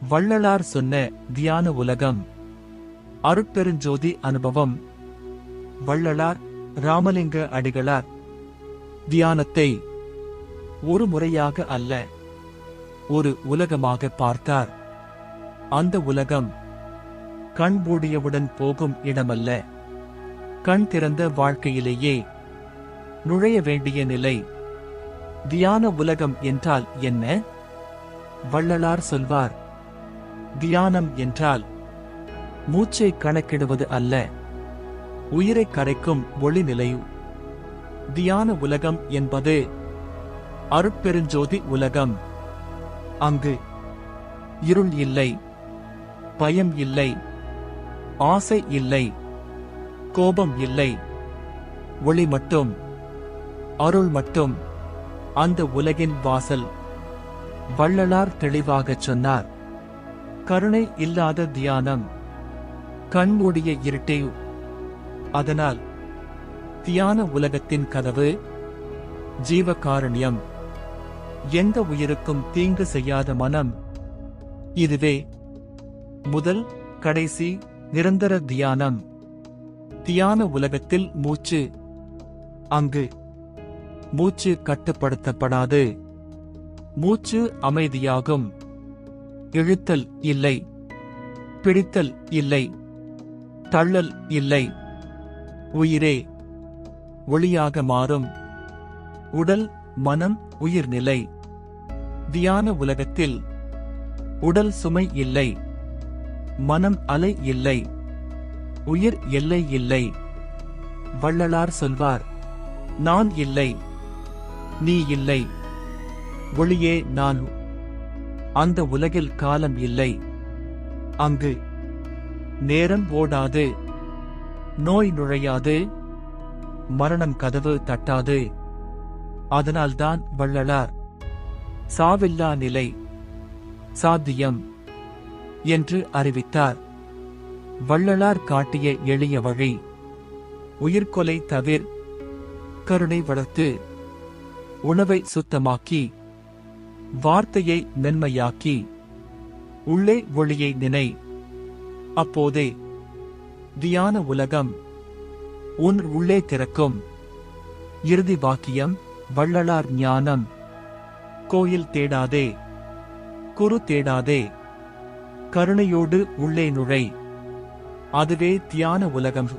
வள்ளலார் சொன்ன தியான உலகம். அருட்பெருஞ்சோதி அனுபவம். வள்ளலார் ராமலிங்க அடிகளார் தியானத்தை ஒரு முறையாக அல்ல, ஒரு உலகமாக பார்த்தார். அந்த உலகம் கண் மூடியவுடன் போகும் இடமல்ல, கண் திறந்த வாழ்க்கையிலேயே நுழைய வேண்டிய நிலை. தியான உலகம் என்றால் என்ன? வள்ளலார் சொல்வார், தியானம் என்றால் மூச்சை கணக்கிடுவது அல்ல, உயிரை கரைக்கும் ஒளி நிலை. தியான உலகம் என்பது அருட்பெருஞ்சோதி உலகம். அங்கு இருள் இல்லை, பயம் இல்லை, ஆசை இல்லை, கோபம் இல்லை, ஒளி மட்டும், அருள் மட்டும் அந்த உலகின் வாசல். வள்ளலார் தெளிவாகச் சொன்னார், கருணை இல்லாத தியானம் கண்மூடிய இருட்டே. அதனால் தியான உலகத்தின் கதவு ஜீவகாருண்யம், எந்த உயிருக்கும் தீங்கு செய்யாத மனம். இதுவே முதல் கடைசி நிரந்தர தியானம். தியான உலகத்தில் மூச்சு, அங்கு மூச்சு கட்டுப்படுத்தப்படாது, மூச்சு அமைதியாகும். இழுத்தல் இல்லை, பிடித்தல் இல்லை, தள்ளல் இல்லை. உயிரே ஒளியாக மாறும். உடல் மனம் உயிர்நிலை. தியான உலகத்தில் உடல் சுமை இல்லை, மனம் அலை இல்லை, உயிர் எல்லை இல்லை. வள்ளலார் சொல்வார், நான் இல்லை, நீ இல்லை, ஒளியே நான். அந்த உலகில் காலம் இல்லை, அங்கு நேரம் ஓடாது, நோய் நுழையாது, மரணம் கதவு தட்டாது. அதனால்தான் வள்ளலார் சாவில்லா நிலை சாத்தியம் என்று அறிவித்தார். வள்ளலார் காட்டிய எளிய வழி, உயிர்கொலை தவிர், கருணை வளர்த்து, உணவை சுத்தமாக்கி, வார்த்தையை மென்மையாக்கி, உள்ளே ஒளியை நினை. அப்போதே தியான உலகம் உன் உள்ளே திறக்கும். இறுதி வாக்கியம் வள்ளலார் ஞானம். கோயில் தேடாதே, குரு தேடாதே, கருணையோடு உள்ளே நுழை. அதுவே தியான உலகம்.